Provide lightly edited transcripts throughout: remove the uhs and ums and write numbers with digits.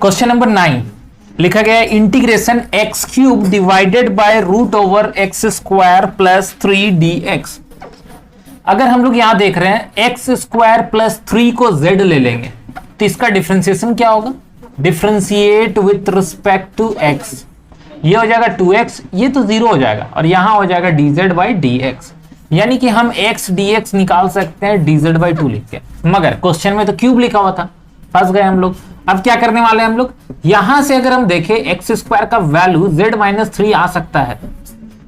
Question number 9 लिखा गया है integration x cube divided by root over x square plus 3dx। अगर हम लोग यहां देख रहे हैं एक्स स्क्वायर प्लस 3 को z ले लेंगे तो इसका डिफरेंशिएशन क्या होगा, differentiate with respect to x, ये हो जाएगा 2x, ये तो 0 हो जाएगा और यहां हो जाएगा dz बाई dx, यानी कि हम x dx निकाल सकते हैं dz बाई 2 लिख के। मगर क्वेश्चन में तो क्यूब लिखा हुआ था, फंस गए हम लोग। अब क्या करने वाले हैं हम लोग, यहां से अगर हम देखें एक्स स्क्वायर का वैल्यू z माइनस 3 आ सकता है,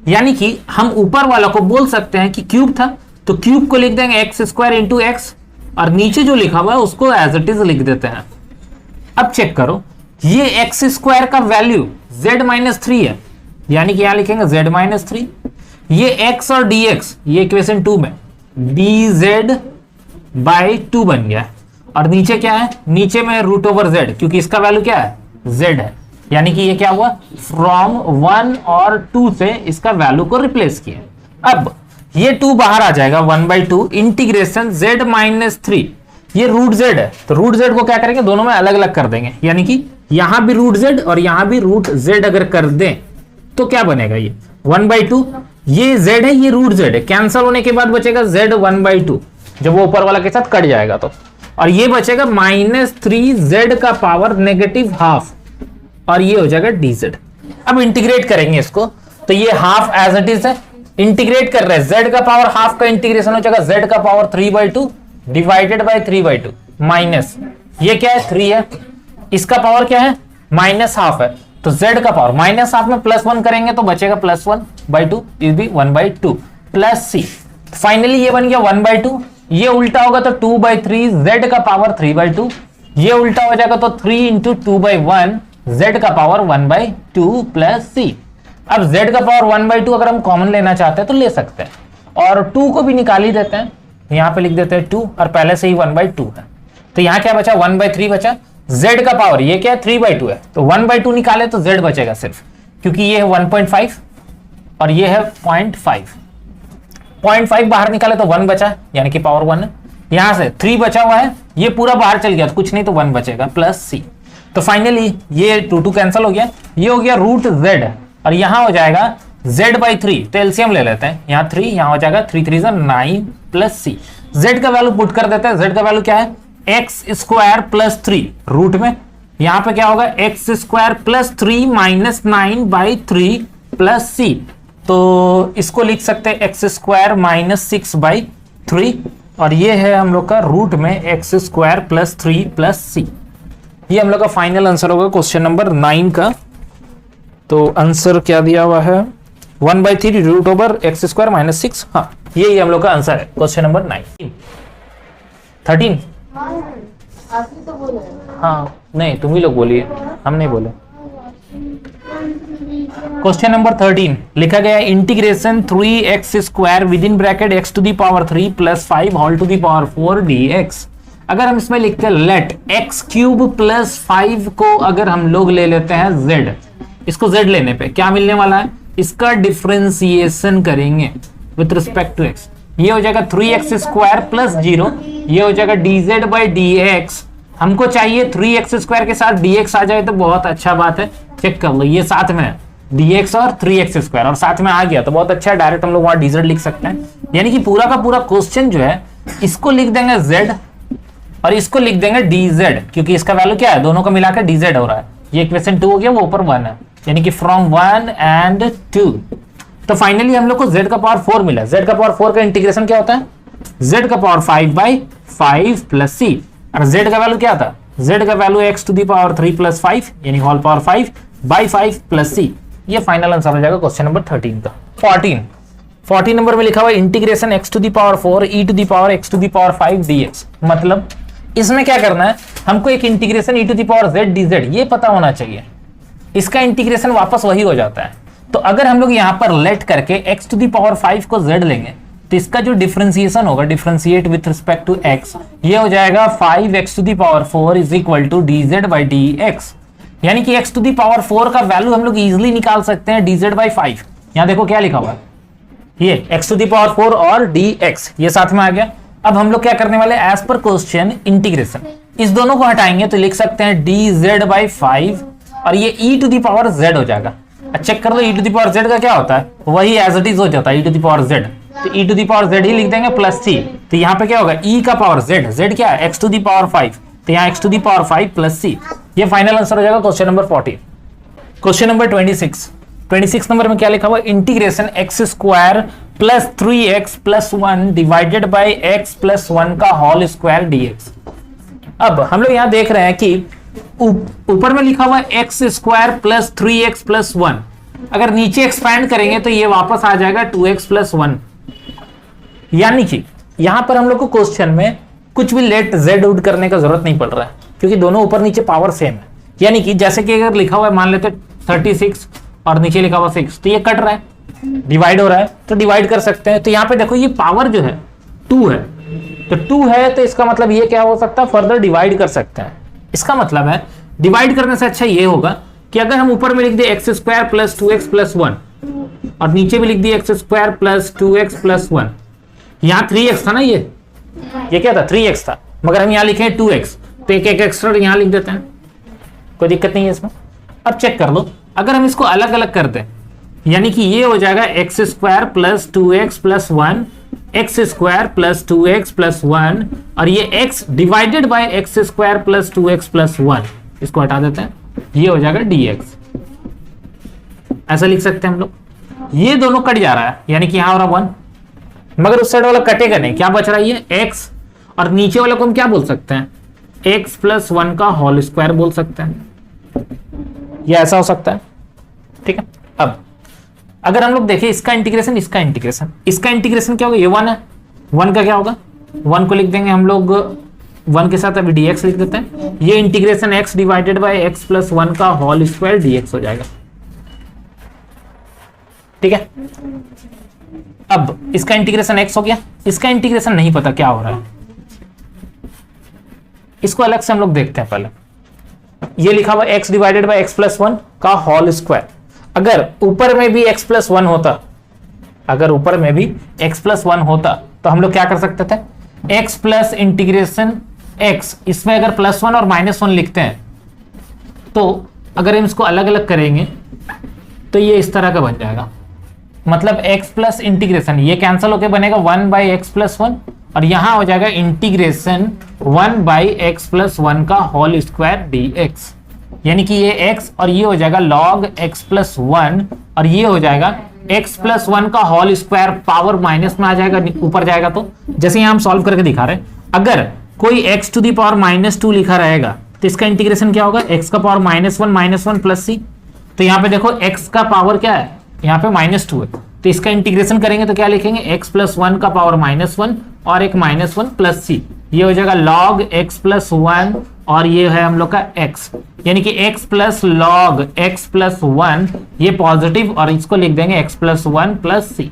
यानी कि हम ऊपर वाला को बोल सकते हैं कि क्यूब था तो क्यूब को लिख देंगे एक्स स्क्वायर इंटू एक्स और नीचे जो लिखा हुआ है उसको एज इट इज लिख देते हैं। अब चेक करो, ये एक्स स्क्वायर का वैल्यू z माइनस 3 है, यानी कि यहां लिखेंगे z माइनस 3, ये x और dx ये इक्वेशन 2 में dz बाई 2 बन गया और नीचे क्या है, नीचे में रूट ओवर z, क्योंकि इसका वैल्यू क्या है z है, यानी कि ये क्या हुआ फ्रॉम 1 और 2 से इसका वैल्यू को रिप्लेस किया। अब ये 2 बाहर आ जाएगा 1/2 इंटीग्रेशन z माइनस 3, ये रूट z है तो रूट z को क्या करेंगे, दोनों में अलग अलग कर देंगे, यानी कि यहां भी रूट z और यहां भी रूट z अगर कर दें तो क्या बनेगा, ये 1/2, ये z है ये रूट z है, कैंसिल होने के बाद बचेगा z 1/2 जब वो ऊपर वाला के साथ कट जाएगा तो, और ये बचेगा -3z का पावर नेगेटिव हाफ और ये हो जाएगा dz। अब इंटीग्रेट करेंगे इसको तो ये हाफ एज इट इज है, इंटीग्रेट कर रहे हैं z का पावर हाफ का इंटीग्रेशन हो जाएगा z का पावर 3/2 डिवाइडेड बाय 3/2 माइनस ये क्या है 3 है, इसका पावर क्या है माइनस हाफ है तो z का पावर माइनस हाफ में +1 करेंगे तो बचेगा +1/2 इज भी 1/2 प्लस c। फाइनली ये बन गया 1/2, ये उल्टा होगा तो 2/3 z का पावर 3/2, ये उल्टा हो जाएगा तो 3 इंटू 2/1 z का पावर 1/2 प्लस c। अब z का पावर 1/2 अगर हम कॉमन लेना चाहते हैं तो ले सकते हैं और 2 को भी निकाल ही देते हैं, यहां पे लिख देते हैं 2 और पहले से ही 1/2 है तो यहां क्या बचा 1/3 बचा, z का पावर ये क्या है 3/2 है तो 1/2 निकाले तो z बचेगा सिर्फ, क्योंकि ये है 1.5 और ये है 0.5 बाहर निकाले तो 1 बचा यानी कि पावर 1 है, यहां से 3 बचा हुआ है ये पूरा बाहर चल गया तो कुछ नहीं तो 1 बचेगा प्लस c। तो फाइनली ये 2 कैंसिल हो गया, ये हो गया रूट z और यहां हो जाएगा z/3 तो एलसीएम ले लेते हैं, यहां 3 यहां हो जाएगा 3 3 9 प्लस c। z का वैल्यू पुट कर देते हैं, z का वैल्यू क्या है एक्स स्क्वायर प्लस 3 रूट में, यहां पे क्या होगा x square plus 3 minus 9/3 plus c, तो इसको लिख सकते हैं एक्स स्क्वायर माइनस 6/3 और ये है हम लोग का रूट में x square plus 3 plus c। ये हम लोग का फाइनल आंसर होगा क्वेश्चन नंबर 9 का। तो आंसर क्या दिया हुआ है 1/3 root over x square minus 6, हाँ यही हम लोग का आंसर है क्वेश्चन नंबर 9। 13 हाँ नहीं तुम ही लोग बोलिए, हम नहीं बोले। क्वेश्चन नंबर 13 लिखा गया integration 3x square with in bracket x to the power 3 plus 5 whole to the power 4 dx। अगर हम इसमें लिखते हैं लेट x क्यूब प्लस 5 को अगर हम लोग ले लेते हैं z, इसको z लेने पे क्या मिलने वाला है, इसका डिफरेंशिएशन करेंगे विथ रिस्पेक्ट टू x, ये हो जाएगा 3x स्क्वायर प्लस 0, ये हो जाएगा dz बाई dx। हमको चाहिए 3x स्क्वायर के साथ dx आ जाए तो बहुत अच्छा बात है, चेक कर लो ये साथ में है dx और 3x स्क्वायर और साथ में आ गया तो बहुत अच्छा है, डायरेक्ट हम लोग वहां dz लिख सकते हैं, यानी कि पूरा का पूरा क्वेश्चन जो है इसको लिख देंगे z और इसको लिख देंगे dz, क्योंकि इसका वैल्यू क्या है दोनों को मिलाकर dz हो रहा है, ये इक्वेशन 2 हो गया वो ऊपर 1 है, यानी कि फ्रॉम 1 एंड 2। तो फाइनली हम लोग को z का पावर 4 मिला, z का पावर 4 का इंटीग्रेशन क्या होता है z का पावर 5/5 प्लस c और z का वैल्यू क्या था, z का value x to the power 3 plus 5 यानी होल पावर 5/5 प्लस c। ये फाइनल आंसर हो जाएगा क्वेश्चन नंबर 13 का। 14 नंबर में लिखा हुआ integration x to the power 4 e to the power x to the power 5 dx। मतलब इसमें क्या करना है, हमको एक integration e to the power z dz ये पता होना चाहिए, इसका इंटीग्रेशन वापस वही हो जाता है। तो अगर हम लोग यहाँ पर लेट करके x टू द पावर 5 को z लेंगे तो इसका जो डिफरेंशिएशन होगा differentiate with respect to x, ये हो जाएगा 5x to the power 4 is equal to dz by dx, यानी कि x टू दी पावर 4 का वैल्यू हम लोग इजीली निकाल सकते हैं dz बाई 5। यहां देखो क्या लिखा हुआ है, ये x टू दी पावर 4 और dx ये साथ में आ गया। अब हम लोग क्या करने वाले एज पर क्वेश्चन इंटीग्रेशन, इस दोनों को हटाएंगे तो लिख सकते हैं dz/5 और ये e to the power z हो जाएगा। चेक कर लो e to the power z का क्या होता है, वही एज इट इज हो जाता है e to the power z, तो e to the power z ही लिख देंगे प्लस c। तो यहाँ पे क्या होगा e का पावर z क्या है x टू द पावर 5, तो यहाँ x to the power 5 plus c। ये फाइनल आंसर हो जाएगा question number 40। Question number 26 number में क्या लिखा हुआ, integration x² plus 3x plus 1 divided by x plus 1 का होल स्क्वायर dx। अब हम लोग यहां देख रहे हैं कि ऊपर में लिखा हुआ x² प्लस 3x प्लस 1, अगर नीचे एक्सपैंड करेंगे तो ये वापस आ जाएगा 2x प्लस 1। यानी कि यहां पर हम लोग को क्वेश्चन में कुछ भी लेट z आउट करने का जरूरत नहीं पड़ रहा है, क्योंकि दोनों ऊपर नीचे पावर सेम है। यानी कि जैसे कि अगर लिखा हुआ है मान लेते 36 और नीचे लिखा हुआ 6, तो ये कट रहा है, डिवाइड हो रहा है, तो डिवाइड कर सकते हैं। तो यहाँ पे देखो ये पावर जो है 2 है, तो 2 है तो इसका मतलब ये क्या हो सकता है, फर्दर डिवाइड कर सकते हैं। इसका मतलब है डिवाइड करने से अच्छा ये होगा कि अगर हम ऊपर में लिख दे x² प्लस 2x प्लस 1 और नीचे भी लिख दिए x² प्लस 2x प्लस 1, यहाँ 3x था ना, ये क्या था 3x था, मगर हम यहाँ लिखे 2x, तो एक एक्स्ट्रा यहाँ लिख देते हैं, कोई दिक्कत नहीं है इसमें। अब चेक कर लो, अगर हम इसको अलग अलग कर दें, यानी कि ये हो जाएगा x² plus 2x plus 1, x² plus 2x plus 1 और ये x divided by x² plus 2x plus 1, इसको हटा देते हैं, ये हो जाएगा dx। ऐसा लिख सकते हैं हम लोग। ये दोनों कट जा रहा है, यानी कि यहां हो रहा 1, मगर उस साइड वाला कटेगा नहीं, क्या बच रहा है ये x, और नीचे वाला को हम क्या बोल सकते हैं, x प्लस 1 का होल स्क्वायर बोल सकते हैं। ये ऐसा हो सकता है, ठीक है। अब अगर हम लोग देखें इसका इंटीग्रेशन, इसका इंटीग्रेशन क्या होगा, ये 1 है, 1 का क्या होगा, 1 को लिख देंगे हम लोग 1 के साथ अभी dx लिख देते हैं, ये integration x divided by x plus 1 का होल स्क्वायर dx हो जाएगा, ठीक है। अब इसका इंटीग्रेशन x हो गया, इसका इंटीग्रेशन नहीं पता क्या हो रहा है, इसको अलग से हम लोग देखते हैं। पहले ये लिखा हुआ x divided by x plus 1 का होल स्क्वायर, अगर ऊपर में भी x प्लस 1 होता, अगर ऊपर में भी x प्लस 1 होता तो हम लोग क्या कर सकते थे, x प्लस इंटीग्रेशन x, इसमें अगर प्लस 1 और माइनस 1 लिखते हैं तो अगर हम इसको अलग अलग करेंगे तो ये इस तरह का बन जाएगा, मतलब x प्लस इंटीग्रेशन ये कैंसिल होकर बनेगा 1 बाई एक्स प्लस 1 और यहां हो जाएगा इंटीग्रेशन 1 बाई एक्स प्लस 1 का होल स्क्वायर dx, यानी कि ये x और ये हो जाएगा log x प्लस 1 और ये हो जाएगा x प्लस 1 का होल स्क्वायर, पावर माइनस में आ जाएगा, ऊपर जाएगा। तो जैसे यहाँ हम सॉल्व करके दिखा रहे हैं, अगर कोई x टू दी पावर -2 लिखा रहेगा तो इसका इंटीग्रेशन क्या होगा, x का पावर -1 प्लस c, तो यहाँ पे देखो x का पावर क्या है, यहाँ पे -2 है, तो इसका इंटीग्रेशन करेंगे तो क्या लिखेंगे, x प्लस 1 का पावर -1 और एक -1 प्लस c, ये हो जाएगा log x प्लस 1 और ये है हम लोग का x, यानी कि x plus log x plus 1, ये पॉजिटिव और इसको लिख देंगे x प्लस 1 प्लस c।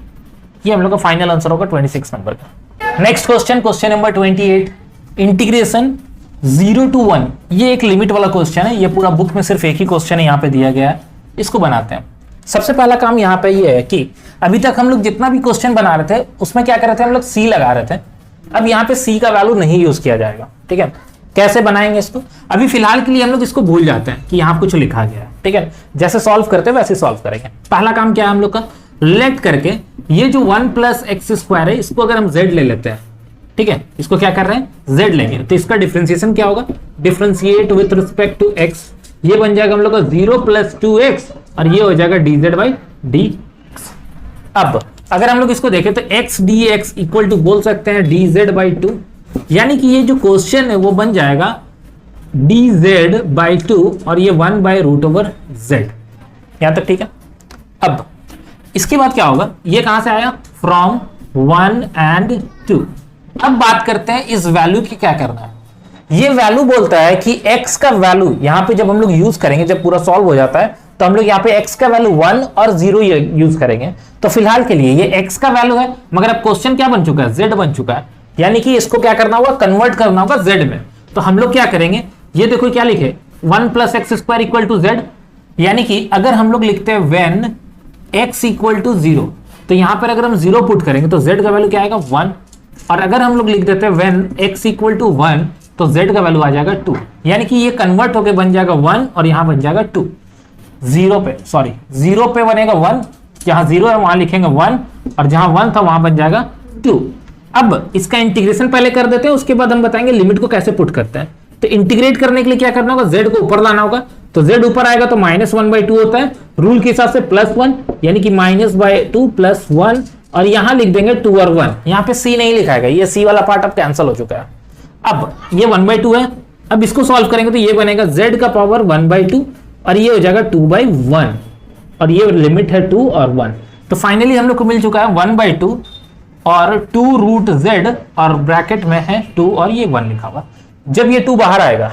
ये हम लोग का फाइनल आंसर होगा 26 नंबर का। Next question number 28, integration 0 to 1, ये एक लिमिट वाला क्वेश्चन है, ये पूरा बुक में सिर्फ एक ही क्वेश्चन है यहाँ पे दिया गया है, इसको बनाते हैं। सबसे पहला काम यहाँ पे ये है कि अभी तक हम लोग जितना भी क्वेश्चन बना रहे थे उसमें क्या कर रहे थे, हम लोग c लगा रहे थे, अब यहाँ पे c का वैल्यू नहीं यूज किया जाएगा, ठीक है। कैसे बनाएंगे इसको, अभी फिलहाल के लिए हम लोग इसको भूल जाते हैं कि यहाँ कुछ लिखा गया है, ठीक है। जैसे सॉल्व करते हैं वैसे सॉल्व करेंगे। पहला काम क्या है हम लोग का, लेट करके ये जो 1 प्लस एक्स स्क्वायर है इसको अगर हम z ले लेते हैं, ठीक है, इसको क्या कर रहे हैं z लेंगे, तो इसका डिफरेंशिएशन क्या होगा, differentiate with respect to x, ये बन जाएगा हम लोग का 0 प्लस 2x और ये हो जाएगा dz बाई dx। अब अगर हम लोग इसको देखें तो x dx इक्वल टू बोल सकते हैं dz बाई 2, यानी कि ये जो क्वेश्चन है वो बन जाएगा dz बाई 2 और ये 1 बाई रूट ओवर z, यहां तक ठीक है। अब इसके बाद क्या होगा, ये कहां से आया, फ्रॉम 1 एंड 2। अब बात करते हैं इस वैल्यू की क्या करना है। ये वैल्यू बोलता है कि x का वैल्यू यहां पे जब हम लोग यूज करेंगे, जब पूरा सॉल्व हो जाता है तो हम लोग यहाँ पे x का वैल्यू 1 और 0 यूज करेंगे। तो फिलहाल के लिए ये x का वैल्यू है, मगर अब क्वेश्चन क्या बन चुका है, z बन चुका है, यानी कि इसको क्या करना होगा, कन्वर्ट करना होगा z में। तो हम लोग क्या करेंगे, ये देखो क्या लिखे, 1 plus x square equal to z, यानी कि अगर हम लोग लिखते हैं व्हेन x इक्वल टू 0, तो यहां पर अगर हम 0 पुट करेंगे तो z का वैल्यू क्या आएगा 1, और अगर हम लोग लिख देते हैं व्हेन x इक्वल टू 1, तो z का वैल्यू आ जाएगा 2, यानी कि ये कन्वर्ट होके बन जाएगा 1 और यहां बन जाएगा 2। जीरो पे बनेगा 1, जहां 0 है वहां लिखेंगे 1 और जहां 1 था वहां बन जाएगा 2। अब इसका इंटीग्रेशन पहले कर देते हैं, उसके बाद हम बताएंगे लिमिट को कैसे पुट करते हैं। तो इंटीग्रेट करने के लिए क्या करना होगा, z को ऊपर लाना होगा, तो z ऊपर आएगा तो -1/2 होता है, रूल के हिसाब से +1 यानी कि -2 + 1 और यहां लिख देंगे 2 और 1, यहां पे c नहीं लिखाएगा, ये c वाला पार्ट अब कैंसिल हो चुका है। अब ये 1/2 है, अब इसको सॉल्व करेंगे तो ये बनेगा z का पावर 1/2 और ये हो जाएगा 2/1 और ये लिमिट है 2 और 1। तो फाइनली हम लोग को मिल चुका है 1/2 और 2√z और ब्रैकेट में है 2 और ये 1 लिखा हुआ। जब ये 2 बाहर आएगा,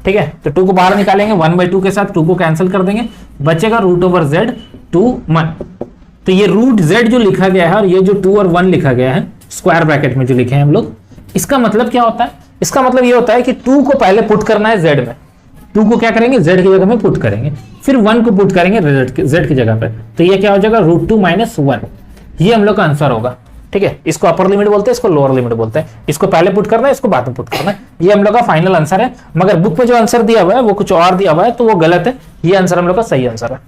ठीक है, तो 2 को बाहर निकालेंगे, 1/2 के साथ 2 को कैंसिल कर देंगे, बचेगा √z 2 1। तो ये √z जो लिखा गया है और ये जो 2 और 1 लिखा गया है स्क्वायर ब्रैकेट में जो लिखे हैं हम लोग, इसका मतलब क्या होता है, इसका मतलब ये होता है कि 2 को पहले पुट करना है z में, 2 को क्या करेंगे z की जगह में पुट करेंगे, फिर 1 को पुट करेंगे z की जगह पे, तो ये क्या हो जाएगा √2 - 1। ये हम लोग का आंसर होगा, ठीक है। इसको अपर लिमिट बोलते हैं, इसको लोअर लिमिट बोलते हैं, इसको पहले पुट करना है, इसको बाद में पुट करना है। ये हम लोग का फाइनल आंसर है, मगर बुक में जो आंसर दिया हुआ है वो कुछ और दिया हुआ है तो वो गलत है, ये आंसर हम लोग का सही आंसर है।